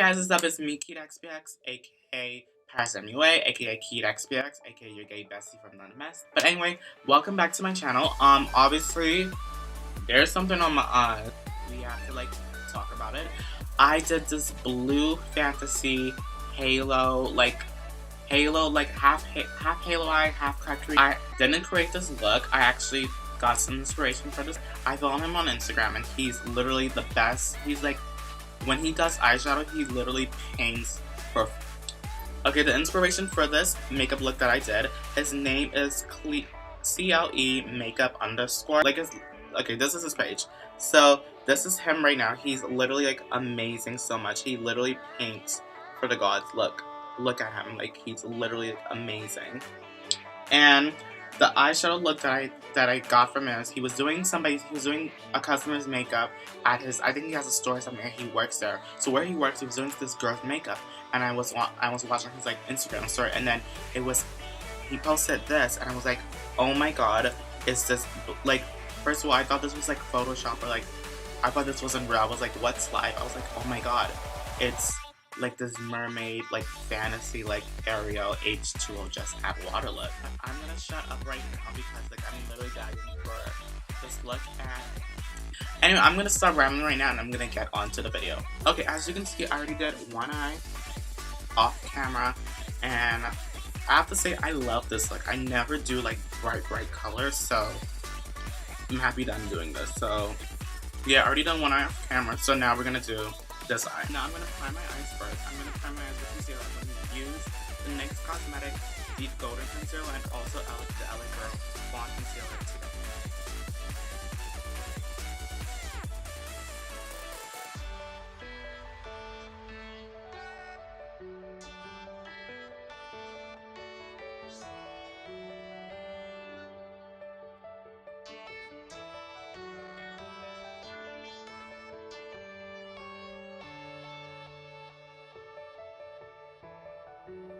guys, what's up? It's me, KeatXPX, aka ParisMUA, aka KeatXPX, aka your gay bestie from Nutmeg. But anyway, welcome back to my channel. Obviously, there's something on my eye. We have to talk about it. I did this blue fantasy halo, half halo eye, half corrector. I didn't create this look. I actually got some inspiration for this. I follow him on Instagram, and he's literally the best. He's like, when he does eyeshadow, he literally paints for. Okay, the inspiration for this makeup look that I did, his name is CLE makeup underscore. Okay, this is his page. So this is him right now. He's literally amazing so much. He literally paints for the gods. Look at him. He's literally amazing. And the eyeshadow look that I got from him is he was doing a customer's makeup at his, I think he has a store or something, he works there. So where he works, he was doing this girl's makeup, and I was watching his Instagram story, and then he posted this, and I was like, oh my god, is this first of all, I thought this was Photoshop, or I thought this wasn't real. I was like, what's live? I was like, oh my god, it's this mermaid, fantasy, Ariel H2O just add water look. I'm gonna shut up right now because I'm literally dying for this look. And anyway, I'm gonna stop rambling right now and I'm gonna get on to the video. Okay, as you can see, I already did one eye off camera, and I have to say I love this look. I never do bright colors, so I'm happy that I'm doing this. So yeah, I already done one eye off camera, so now we're gonna do this eye. Now I'm going to prime my eyes first. I'm going to prime my eyes with concealer. I'm going to use the NYX Cosmetics Deep Golden Concealer and also the LA Girl Fawn Concealer together.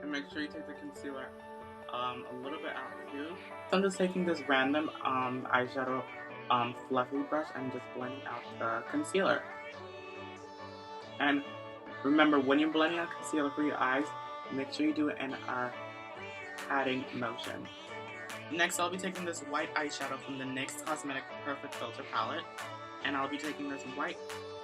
And make sure you take the concealer a little bit out too. So I'm just taking this random eyeshadow fluffy brush and just blending out the concealer. And remember, when you're blending out concealer for your eyes, make sure you do it in a patting motion. Next, I'll be taking this white eyeshadow from the NYX Cosmetics Perfect Filter palette, and I'll be taking this white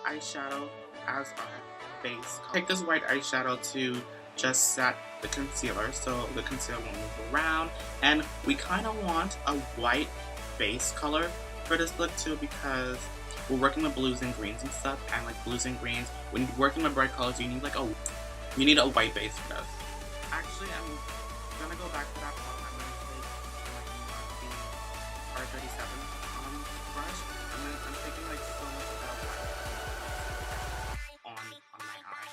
eyeshadow as our base. Take this white eyeshadow to just set the concealer so the concealer won't move around, and we kind of want a white base color for this look too, because we're working with blues and greens and stuff, and blues and greens, when you're working with bright colors, you need a white base for this. Actually, I'm gonna go back to that palette. I'm gonna take the R37 brush. I'm taking so much of that white on my eye.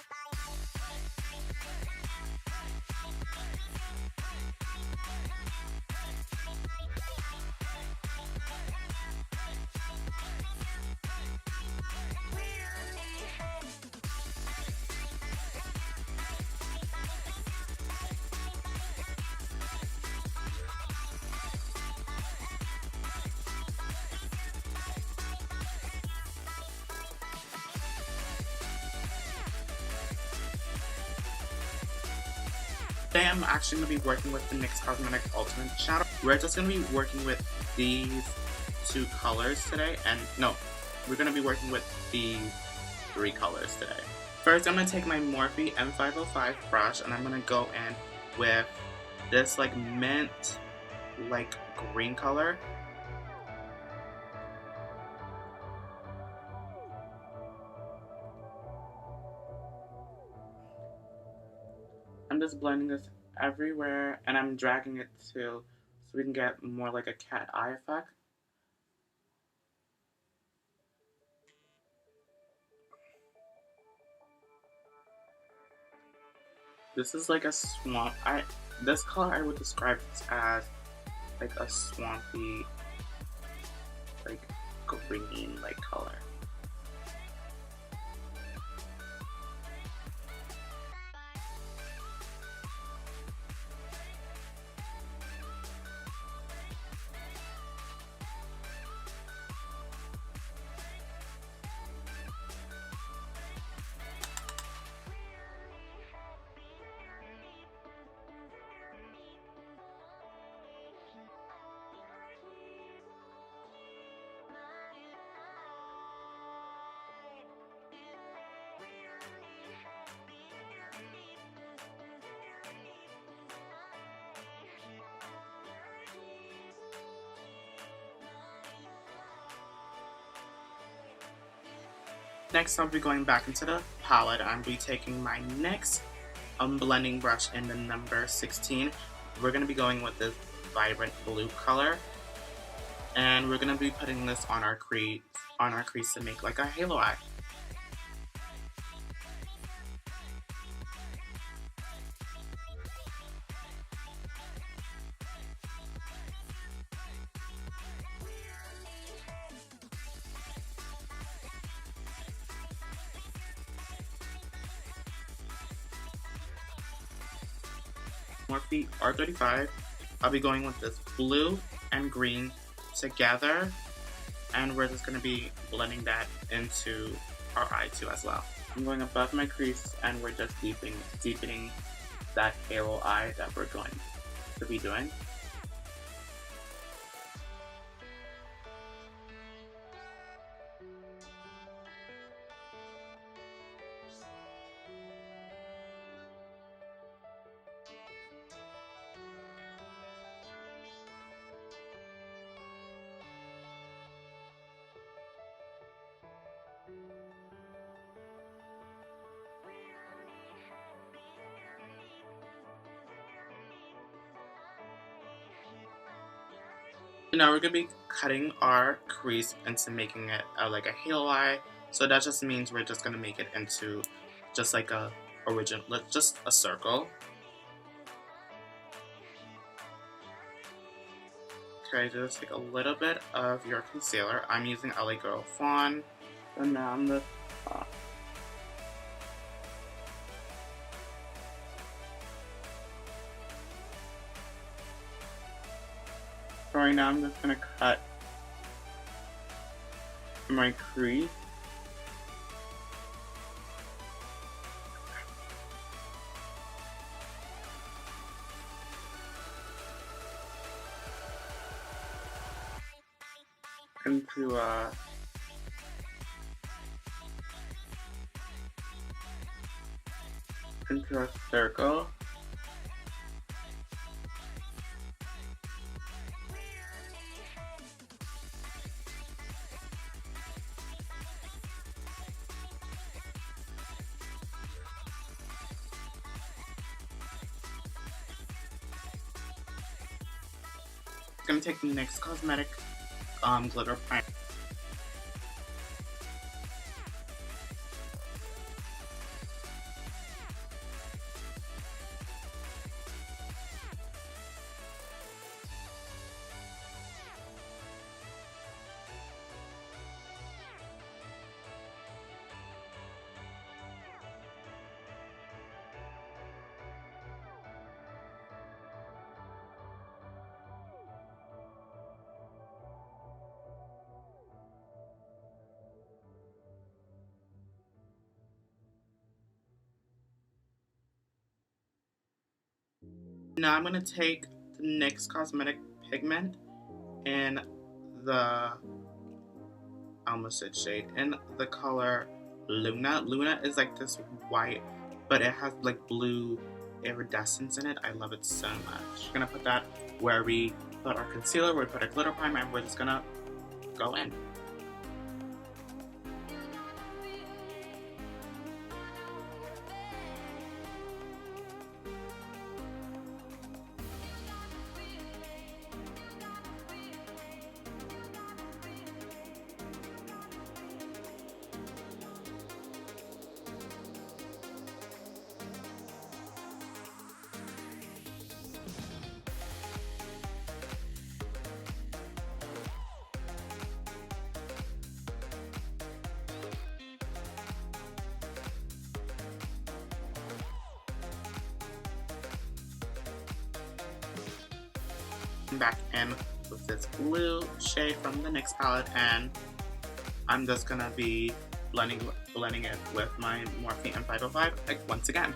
Today I'm actually going to be working with the NYX Cosmetics Ultimate Shadow. We're just going to be working with these two colors today, and no, we're going to be working with these three colors today. First, I'm going to take my Morphe M505 brush, and I'm going to go in with this mint green color. I'm just blending this everywhere, and I'm dragging it too, so we can get more like a cat eye effect. This is a swamp. This color I would describe this as a swampy, green color. Next, I'll be going back into the palette. I'm be taking my NYX blending brush in the number 16. We're going to be going with this vibrant blue color, and we're going to be putting this on our crease to make like a halo eye. Morphe R35. I'll be going with this blue and green together, and we're just going to be blending that into our eye too as well. I'm going above my crease, and we're just deepening that halo eye that we're going to be doing. Now we're going to be cutting our crease into making it like a halo eye. So that just means we're just going to make it into just like a just a circle. Okay, just take a little bit of your concealer. I'm using LA Girl Fawn. And now I'm the top. So right now I'm just going to cut my crease. Into a circle. I'm going to take the NYX Cosmetics glitter primer. Now I'm going to take the NYX Cosmetic Pigment in the, I almost said shade, in the color Luna. Luna is like this white, but it has like blue iridescence in it. I love it so much. I'm going to put that where we put our concealer, where we put our glitter primer, and we're just going to go in. Back in with this blue shade from the NYX palette, and I'm just gonna be blending it with my Morphe M505 like once again.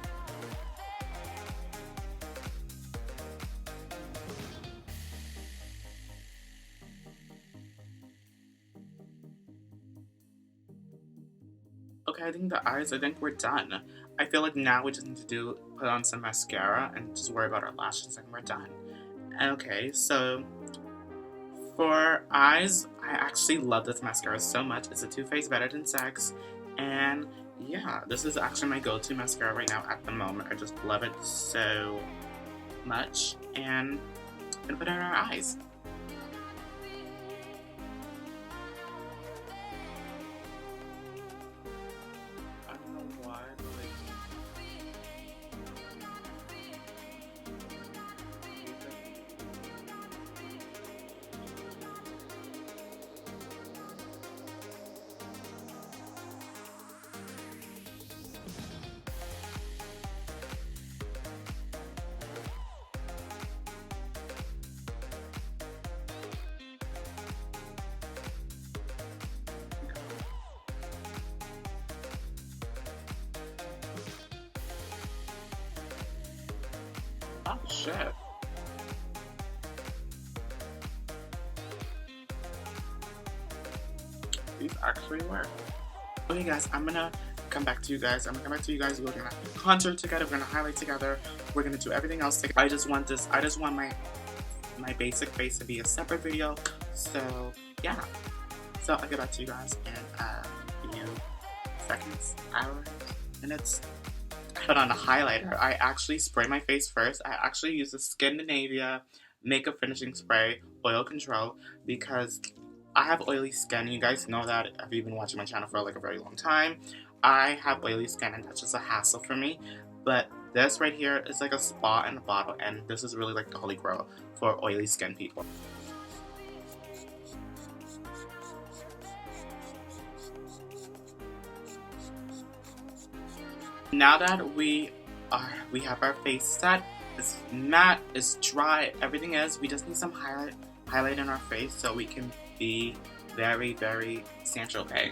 Okay, I think we're done. I feel like now we just need to put on some mascara and just worry about our lashes and we're done. Okay, so for eyes, I actually love this mascara so much. It's a Too Faced Better Than Sex And yeah, this is actually my go-to mascara right now at the moment. I just love it so much. And I'm gonna put it in our eyes. I don't know why, but like, oh shit. These actually work. Okay guys, I'm gonna come back to you guys. We're gonna contour together, we're gonna highlight together, we're gonna do everything else together. I just want my basic face to be a separate video. So yeah. So I'll get back to you guys in a few seconds, hours, minutes. I put on a highlighter. I actually spray my face first. I actually use the Skindinavia makeup finishing spray oil control because I have oily skin. You guys know that if you've been watching my channel for like a very long time. I have oily skin and that's just a hassle for me. But this right here is like a spa in a bottle, and this is really like the holy grail for oily skin people. Now that we have our face set, it's matte, it's dry, everything is, we just need some highlight in our face so we can be very, very Sancho Pay.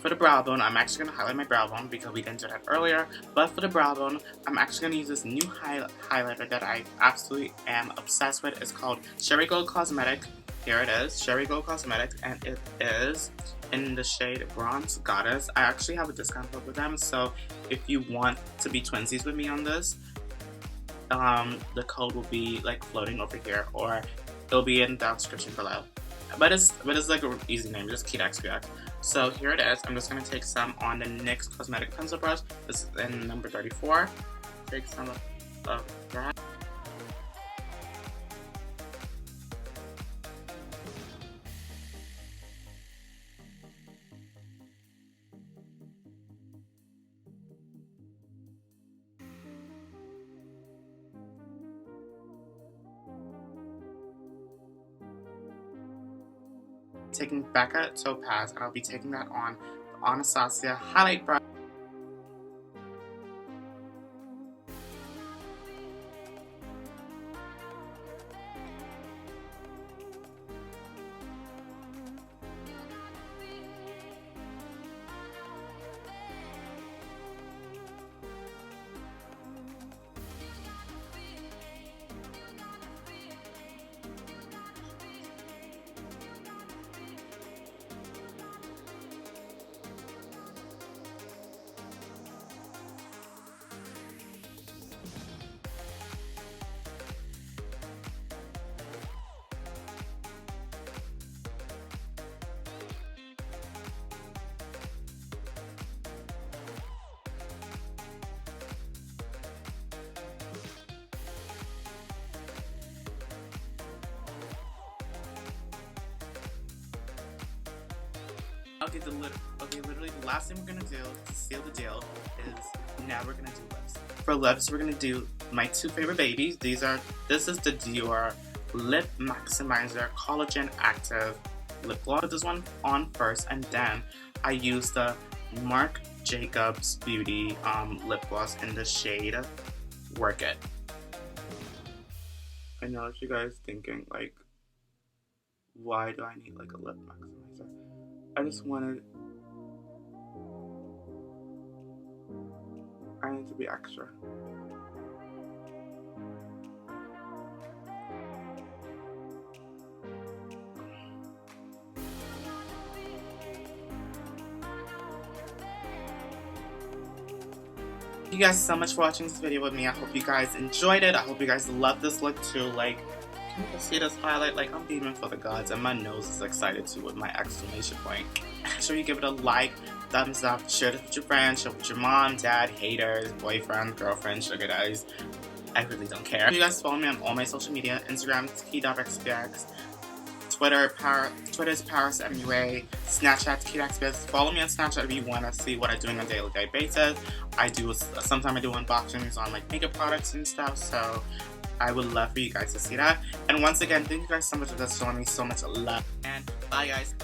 For the brow bone, I'm actually going to highlight my brow bone because we didn't do that earlier. But for the brow bone, I'm actually going to use this new highlighter that I absolutely am obsessed with. It's called Cheriglow Cosmetics. Here it is, Cheriglow Cosmetics, and it is in the shade Bronze Goddess. I actually have a discount code with them, so if you want to be twinsies with me on this, the code will be like floating over here, or it'll be in the description below. But it's like an easy name, just KeyXPX. So here it is. I'm just gonna take some on the NYX Cosmetic Pencil Brush. This is in number 34. Take some of that. Taking Becca Topaz, and I'll be taking that on the Anastasia highlight brush. Literally the last thing we're gonna do to seal the deal is now we're gonna do lips. For lips, we're gonna do my two favorite babies. This is the Dior Lip Maximizer Collagen Active Lip Gloss. Put this one on first, and then I use the Marc Jacobs Beauty lip gloss in the shade Work It. I know what you guys thinking, like, why do I need like a lip maximizer? I need to be extra. Thank you guys so much for watching this video with me. I hope you guys enjoyed it. I hope you guys love this look too. Like, can you see this highlight? Like, I'm beaming for the gods, and my nose is excited too with my exclamation point. Make sure you give it a like, thumbs up, share this with your friends, share it with your mom, dad, haters, boyfriend, girlfriend, sugar daddies. I really don't care. You guys follow me on all my social media. Instagram, key.xpx. Twitter's ParisMUA. Snapchat, key.xpx. Follow me on Snapchat if you want to see what I do on a daily basis. Sometimes I do unboxings on like makeup products and stuff, so I would love for you guys to see that. And once again, thank you guys so much for showing me so much love. And bye guys.